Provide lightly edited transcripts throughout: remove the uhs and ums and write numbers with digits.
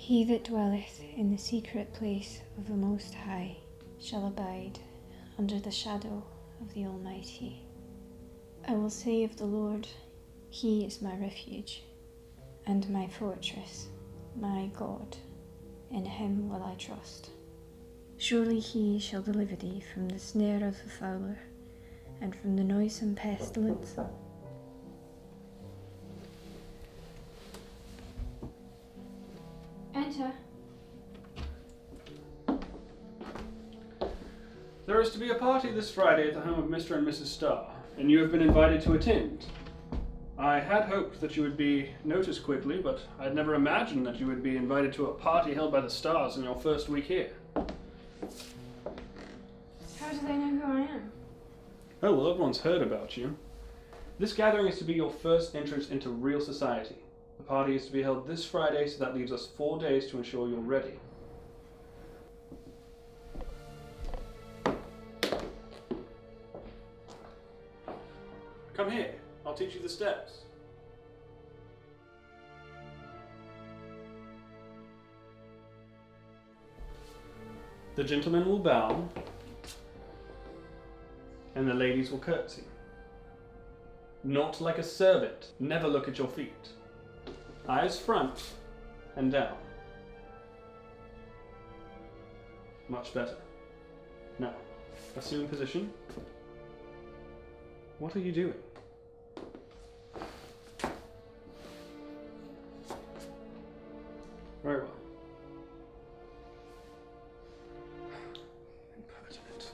He that dwelleth in the secret place of the Most High shall abide under the shadow of the Almighty. I will say of the Lord, He is my refuge and my fortress, my God, in Him will I trust. Surely He shall deliver thee from the snare of the fowler, and from the noisome pestilence. Enter. There is to be a party this Friday at the home of Mr. and Mrs. Starr, and you have been invited to attend. I had hoped that you would be noticed quickly, but I'd never imagined that you would be invited to a party held by the Starrs in your first week here. How do they know who I am? Oh, well, everyone's heard about you. This gathering is to be your first entrance into real society. The party is to be held this Friday, so that leaves us 4 days to ensure you're ready. Come here, I'll teach you the steps. The gentlemen will bow, and the ladies will curtsy. Not like a servant, never look at your feet. Eyes front and down. Much better. Now, assume position. What are you doing? Very well. Impertinent.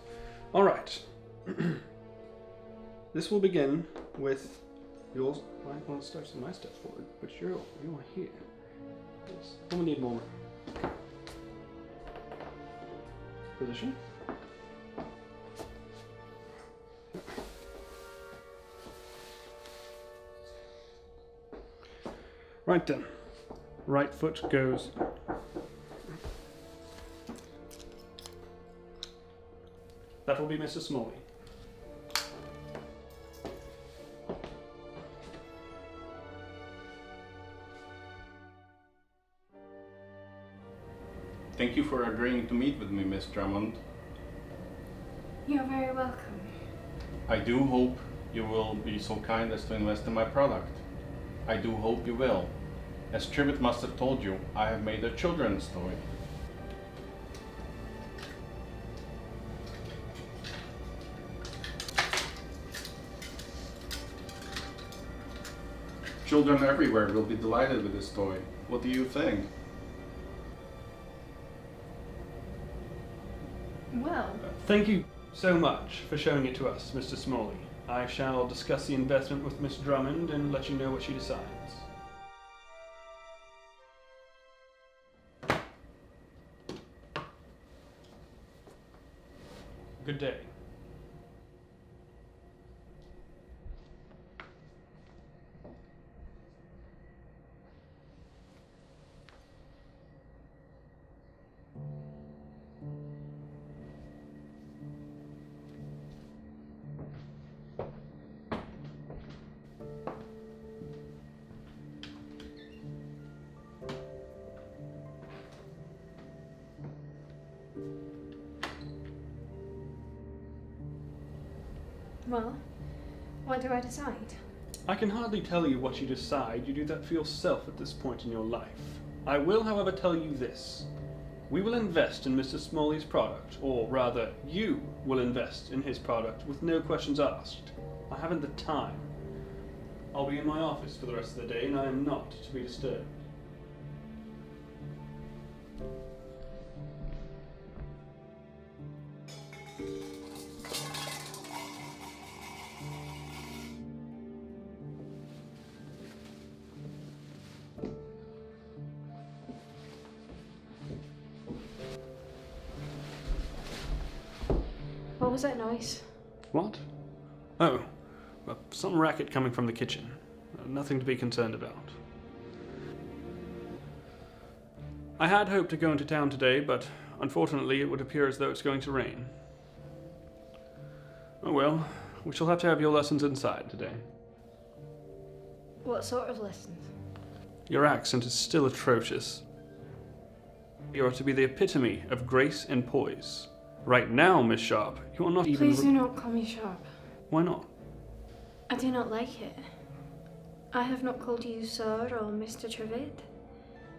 All right. This will begin with yours. Well, it starts with my steps forward, but you are here. Yes. We need more room. Position. Right then. Right foot goes. That will be Mrs. Smalley. Thank you for agreeing to meet with me, Miss Drummond. You're very welcome. I do hope you will be so kind as to invest in my product. I do hope you will. As Trivit must have told you, I have made a children's story. Children everywhere will be delighted with this story. What do you think? Well, Thank you so much for showing it to us, Mr. Smalley. I shall discuss the investment with Miss Drummond and let you know what she decides. Good day. Well, what do I decide? I can hardly tell you what you decide. You do that for yourself at this point in your life. I will, however, tell you this. We will invest in Mr. Smalley's product, or rather, you will invest in his product with no questions asked. I haven't the time. I'll be in my office for the rest of the day, and I am not to be disturbed. What was that noise? What? Oh, some racket coming from the kitchen. Nothing to be concerned about. I had hoped to go into town today, but unfortunately it would appear as though it's going to rain. Oh well, we shall have to have your lessons inside today. What sort of lessons? Your accent is still atrocious. You are to be the epitome of grace and poise. Right now, Miss Sharpe, you are not even... Please do not call me Sharpe. Why not? I do not like it. I have not called you Sir or Mr. Trivit.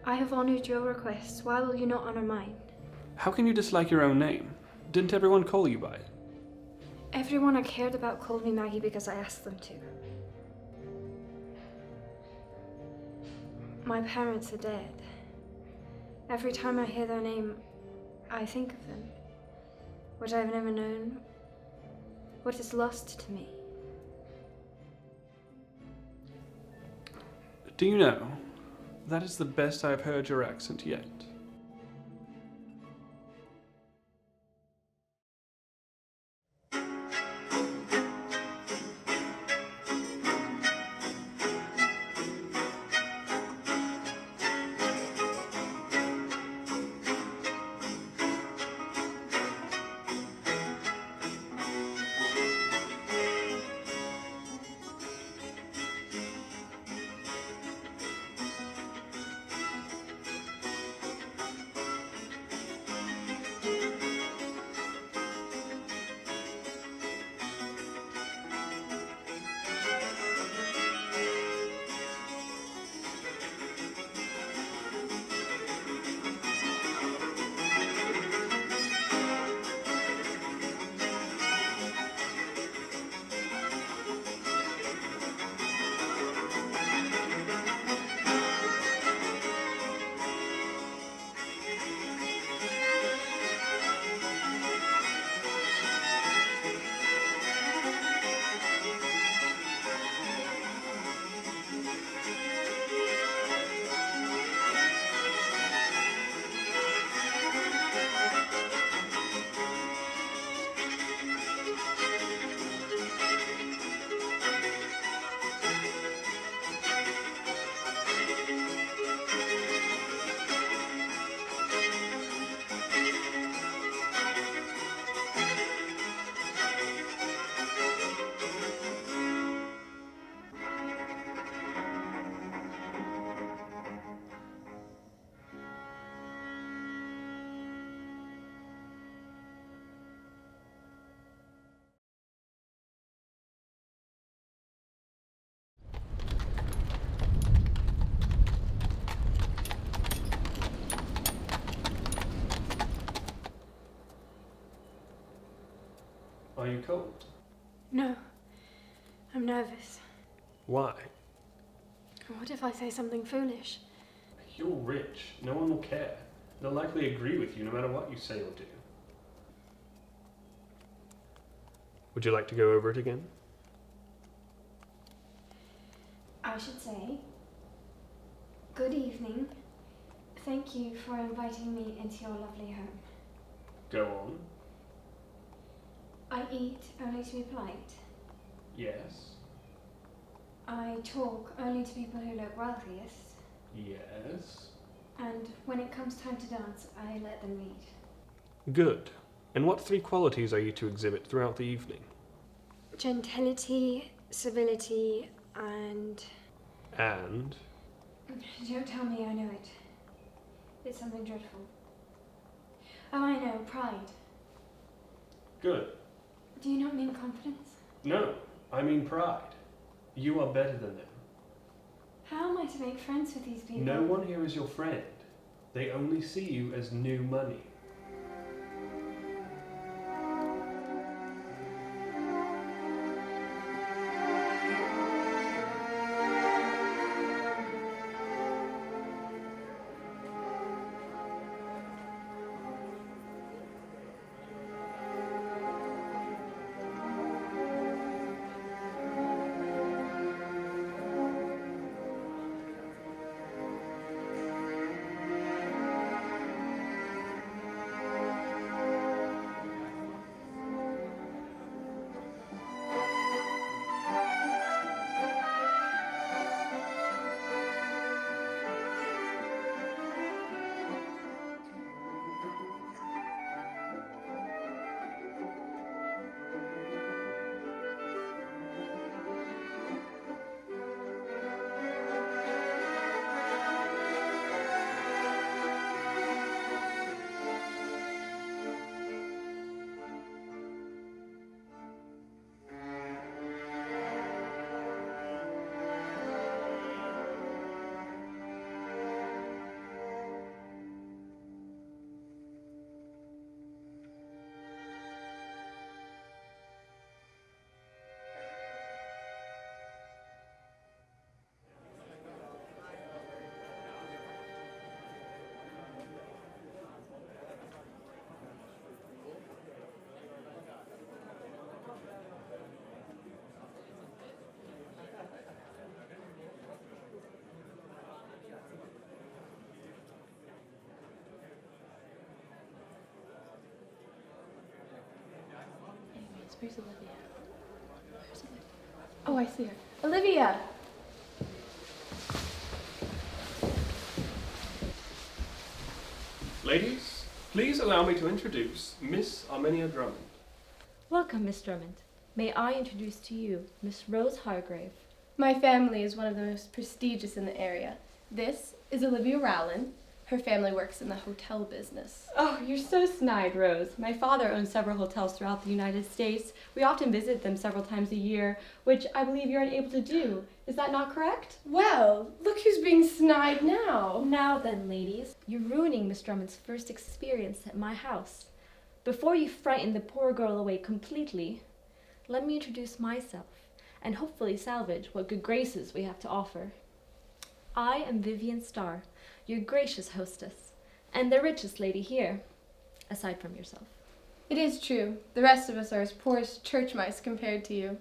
I have honoured your requests. Why will you not honour mine? How can you dislike your own name? Didn't everyone call you by it? Everyone I cared about called me Maggie because I asked them to. My parents are dead. Every time I hear their name, I think of them. What I've never known, what is lost to me. Do you know, that is the best I have heard your accent yet. Are you cold? No, I'm nervous. Why? What if I say something foolish? You're rich. No one will care. They'll likely agree with you no matter what you say or do. Would you like to go over it again? I should say, good evening. Thank you for inviting me into your lovely home. Go on. I eat only to be polite. Yes. I talk only to people who look wealthiest. Yes. And when it comes time to dance, I let them lead. Good. And what three qualities are you to exhibit throughout the evening? Gentility, civility, and... And? Don't tell me I know it. It's something dreadful. Oh, I know, pride. Good. Do you not mean confidence? No, I mean pride. You are better than them. How am I to make friends with these people? No one here is your friend. They only see you as new money. Where's Olivia? Where's Olivia? Oh, I see her. Olivia! Ladies, please allow me to introduce Miss Armenia Drummond. Welcome, Miss Drummond. May I introduce to you Miss Rose Hargrave. My family is one of the most prestigious in the area. This is Olivia Rowland. Her family works in the hotel business. Oh, you're so snide, Rose. My father owns several hotels throughout the United States. We often visit them several times a year, which I believe you're unable to do. Is that not correct? Well, look who's being snide now. Now then, ladies, you're ruining Miss Drummond's first experience at my house. Before you frighten the poor girl away completely, let me introduce myself and hopefully salvage what good graces we have to offer. I am Vivienne Starr, your gracious hostess, and the richest lady here, aside from yourself. It is true. The rest of us are as poor as church mice compared to you.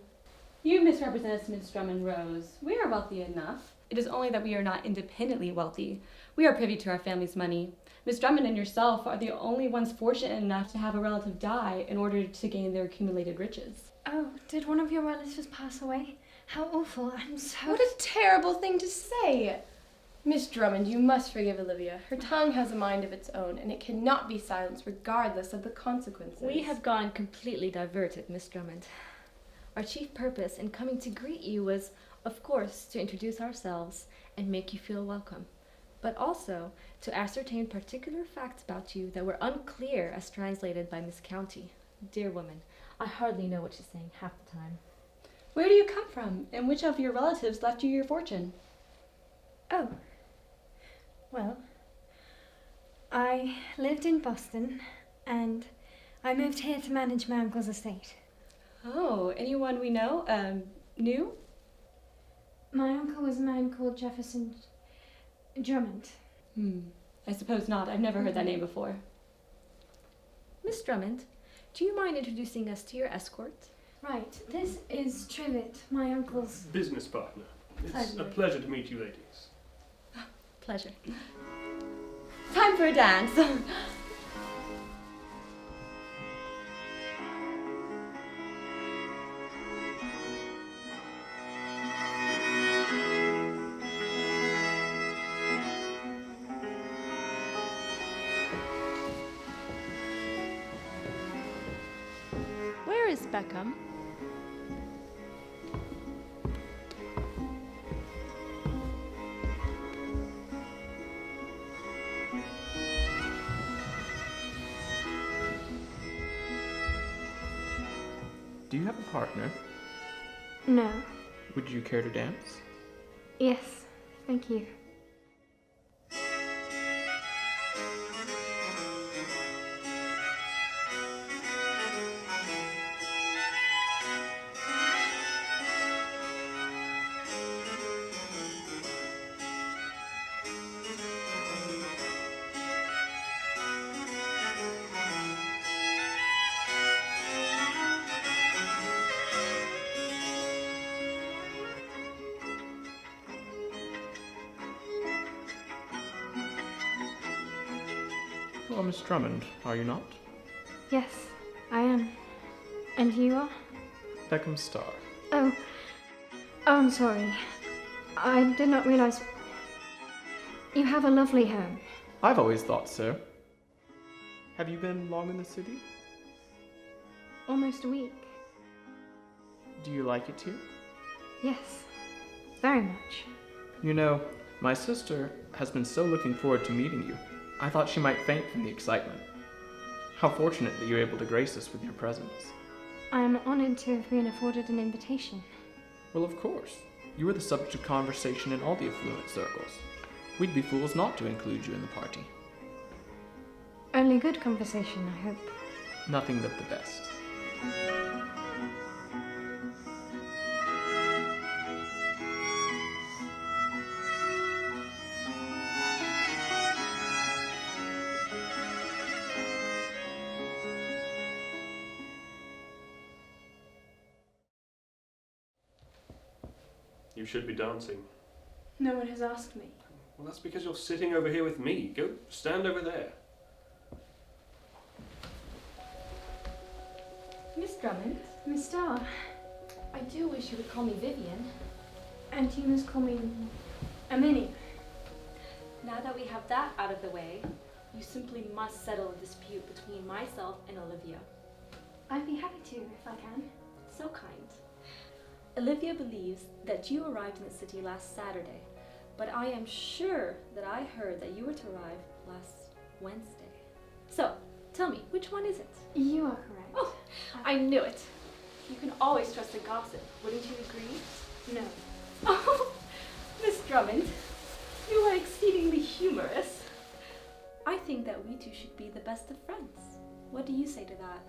You misrepresent us, Miss Drummond Rose. We are wealthy enough. It is only that we are not independently wealthy. We are privy to our family's money. Miss Drummond and yourself are the only ones fortunate enough to have a relative die in order to gain their accumulated riches. Oh, did one of your relatives pass away? How awful. I'm so... What a terrible thing to say! Miss Drummond, you must forgive Olivia. Her tongue has a mind of its own, and it cannot be silenced regardless of the consequences. We have gone completely diverted, Miss Drummond. Our chief purpose in coming to greet you was, of course, to introduce ourselves and make you feel welcome, but also to ascertain particular facts about you that were unclear as translated by Miss County. Dear woman, I hardly know what she's saying half the time. Where do you come from, and which of your relatives left you your fortune? Oh. Well, I lived in Boston, and I moved here to manage my uncle's estate. Oh, anyone we know, new? My uncle was a man called Jefferson Drummond. I suppose not. I've never heard that name before. Miss Drummond, do you mind introducing us to your escort? Right, this is Trivit, my uncle's... Business partner. It's Pleasure. a pleasure to meet you ladies. Pleasure. Time for a dance. Where is Beckham? Do you have a partner? No. Would you care to dance? Yes, thank you. Well, Miss Drummond, are you not? Yes, I am. And you are? Beckham Starr. Oh, I'm sorry. I did not realize. You have a lovely home. I've always thought so. Have you been long in the city? Almost a week. Do you like it here? Yes, very much. You know, my sister has been so looking forward to meeting you. I thought she might faint from the excitement. How fortunate that you're able to grace us with your presence. I am honored to have been afforded an invitation. Well, of course. You were the subject of conversation in all the affluent circles. We'd be fools not to include you in the party. Only good conversation, I hope. Nothing but the best. You should be dancing. No one has asked me. Well, that's because you're sitting over here with me. Go stand over there. Miss Drummond, Miss Starr, I do wish you would call me Vivienne. and you must call me Minnie. Now that we have that out of the way, you simply must settle a dispute between myself and Olivia. I'd be happy to, if I can. So kind. Olivia believes that you arrived in the city last Saturday, but I am sure that I heard that you were to arrive last Wednesday. So, tell me, which one is it? You are correct. Oh, I knew it. You can always trust a gossip, wouldn't you agree? No. Oh, Miss Drummond, you are exceedingly humorous. I think that we two should be the best of friends. What do you say to that?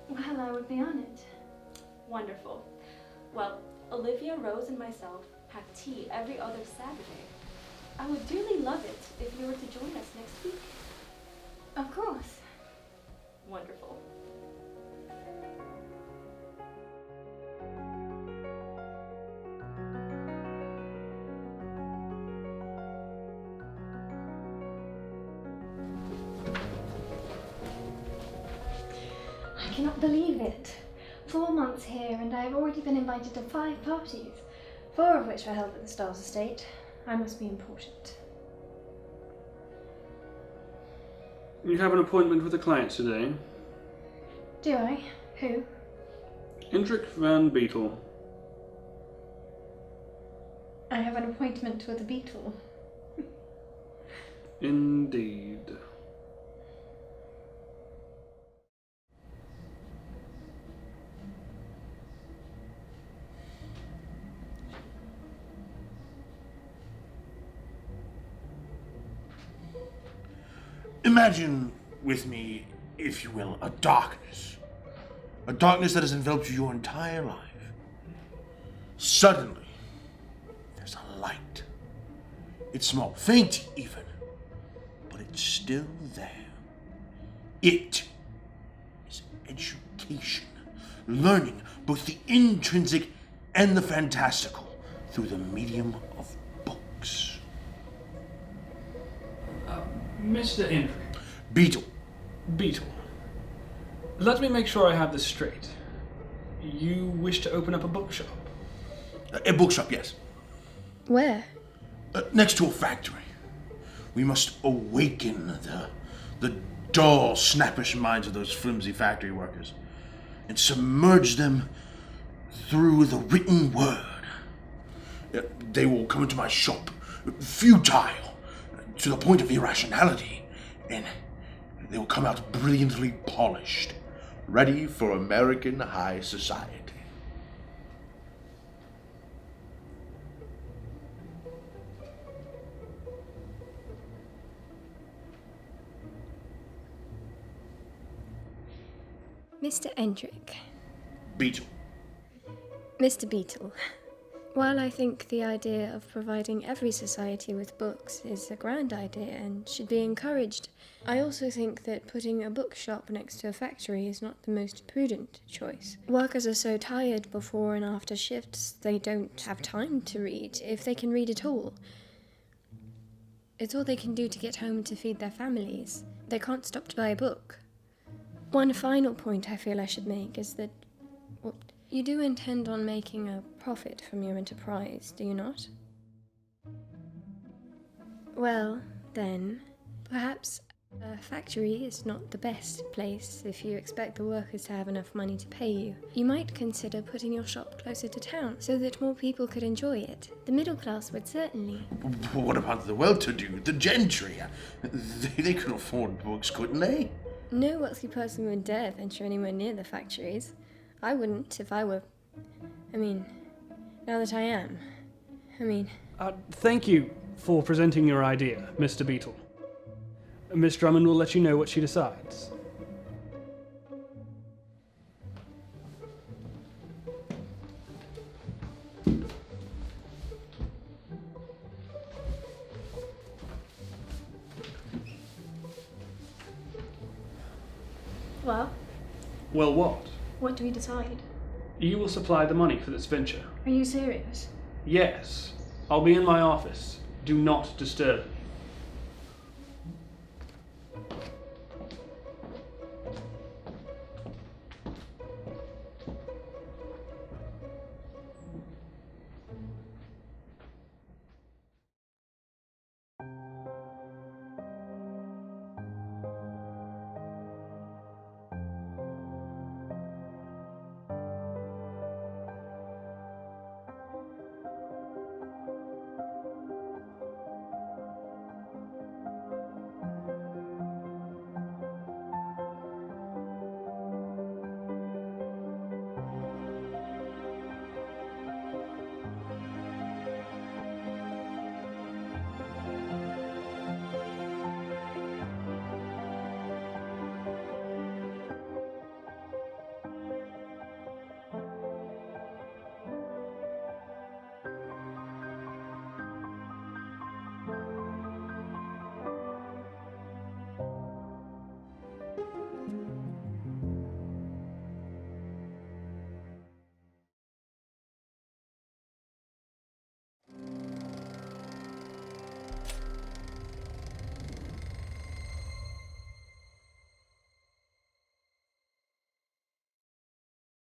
Well, I would be honored. Wonderful. Well, Olivia, Rose, and myself have tea every other Saturday. I would dearly love it if you were to join us next week. Of course. Wonderful. I cannot believe it. 4 months here, and I have already been invited to 5 parties, 4 of which were held at the Starr's estate. I must be important. You have an appointment with a client today. Do I? Who? Endrich van Beetle. I have an appointment with a beetle. Indeed. Imagine with me, if you will, a darkness. A darkness that has enveloped you your entire life. Suddenly, there's a light. It's small, faint even, but it's still there. It is education, learning both the intrinsic and the fantastical through the medium of books. Mr. Endrich. Beetle. Beetle. Let me make sure I have this straight. You wish to open up a bookshop? A bookshop, yes. Where? Next to a factory. We must awaken the dull, snappish minds of those flimsy factory workers and submerge them through the written word. They will come into my shop, futile, to the point of irrationality, and they will come out brilliantly polished, ready for American high society. Mr. Endrich. Beetle. Mr. Beetle. While I think the idea of providing every society with books is a grand idea and should be encouraged, I also think that putting a bookshop next to a factory is not the most prudent choice. Workers are so tired before and after shifts, they don't have time to read, if they can read at all. It's all they can do to get home to feed their families. They can't stop to buy a book. One final point I feel I should make is that, well, you do intend on making a profit from your enterprise, do you not? Well, then, perhaps a factory is not the best place if you expect the workers to have enough money to pay you. You might consider putting your shop closer to town so that more people could enjoy it. The middle class would certainly. What about the well-to-do, the gentry? They could afford books, couldn't they? No wealthy person would dare venture anywhere near the factories. I wouldn't if I were... now that I am. Thank you for presenting your idea, Mr. Beetle. Miss Drummond will let you know what she decides. Well, Well, what? what do we decide? You will supply the money for this venture. Are you serious? Yes. I'll be in my office. Do not disturb me.